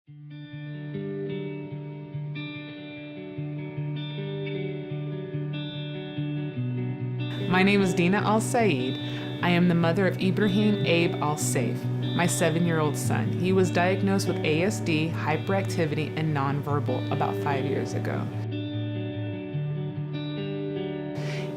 My name is Dina Al-Said. I am the mother of Ibrahim Abe Al-Saif, my 7-year-old son. He was diagnosed with ASD, hyperactivity, and nonverbal about 5 years ago.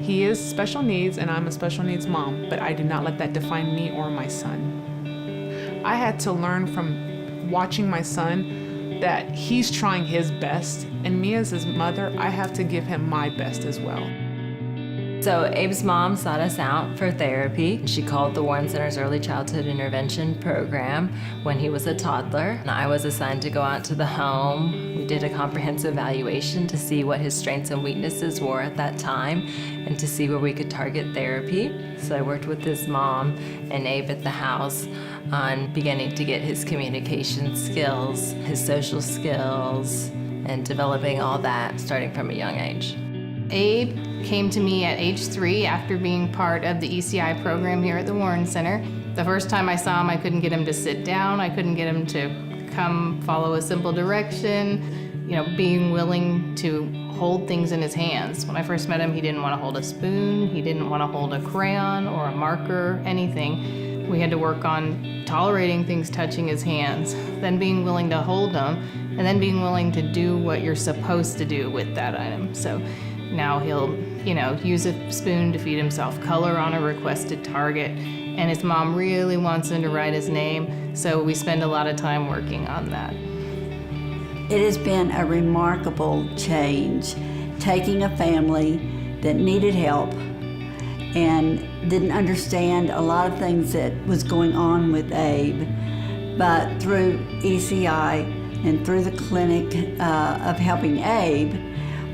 He is special needs and I'm a special needs mom, but I do not let that define me or my son. I had to learn from watching my son that he's trying his best, and me as his mother, I have to give him my best as well. So Abe's mom sought us out for therapy. She called the Warren Center's Early Childhood Intervention Program when he was a toddler. And I was assigned to go out to the home. We did a comprehensive evaluation to see what his strengths and weaknesses were at that time and to see where we could target therapy. So I worked with his mom and Abe at the house on beginning to get his communication skills, his social skills, and developing all that starting from a young age. Abe came to me at age 3 after being part of the ECI program here at the Warren Center. The first time I saw him, I couldn't get him to sit down. I couldn't get him to come follow a simple direction. Being willing to hold things in his hands. When I first met him, he didn't want to hold a spoon. He didn't want to hold a crayon or a marker, anything. We had to work on tolerating things touching his hands, then being willing to hold them, and then being willing to do what you're supposed to do with that item. So now he'll, use a spoon to feed himself, color on a requested target, and his mom really wants him to write his name, so we spend a lot of time working on that. It has been a remarkable change, taking a family that needed help and didn't understand a lot of things that was going on with Abe, but through ECI and through the clinic of helping Abe,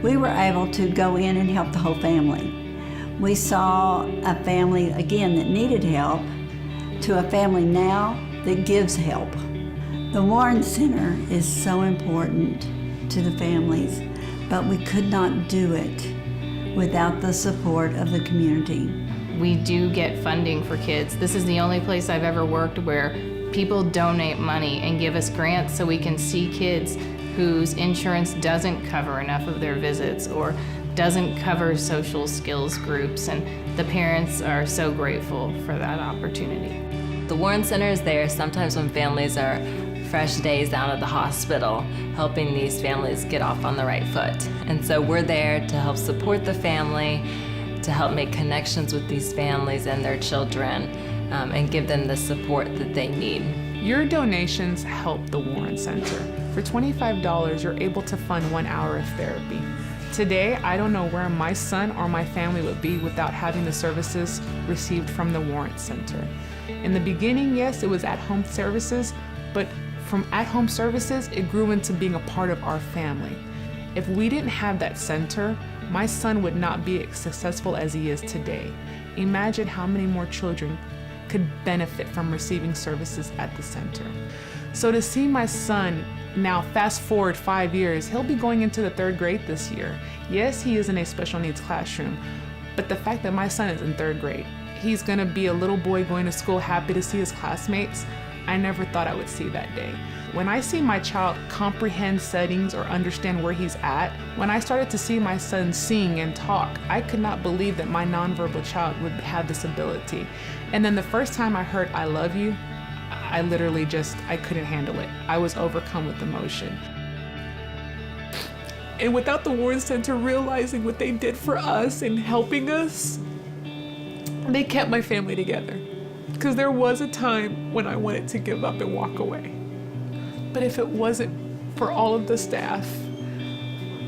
we were able to go in and help the whole family. We saw a family, again, that needed help to a family now that gives help. The Warren Center is so important to the families, but we could not do it without the support of the community. We do get funding for kids. This is the only place I've ever worked where people donate money and give us grants so we can see kids whose insurance doesn't cover enough of their visits or doesn't cover social skills groups, and the parents are so grateful for that opportunity. The Warren Center is there sometimes when families are fresh days out of the hospital, helping these families get off on the right foot. And so we're there to help support the family, to help make connections with these families and their children, and give them the support that they need. Your donations help the Warren Center. For $25, you're able to fund 1 hour of therapy. Today, I don't know where my son or my family would be without having the services received from the Warren Center. In the beginning, yes, it was at-home services, but from at-home services, it grew into being a part of our family. If we didn't have that center, my son would not be as successful as he is today. Imagine how many more children could benefit from receiving services at the center. So to see my son now, fast forward 5 years, he'll be going into the 3rd grade this year. Yes, he is in a special needs classroom, but the fact that my son is in 3rd grade, he's gonna be a little boy going to school happy to see his classmates. I never thought I would see that day. When I see my child comprehend settings or understand where he's at, when I started to see my son sing and talk, I could not believe that my nonverbal child would have this ability. And then the first time I heard "I love you," I literally I couldn't handle it. I was overcome with emotion. And without the Warren Center realizing what they did for us and helping us, they kept my family together. Because there was a time when I wanted to give up and walk away. But if it wasn't for all of the staff,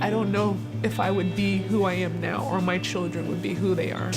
I don't know if I would be who I am now or my children would be who they are.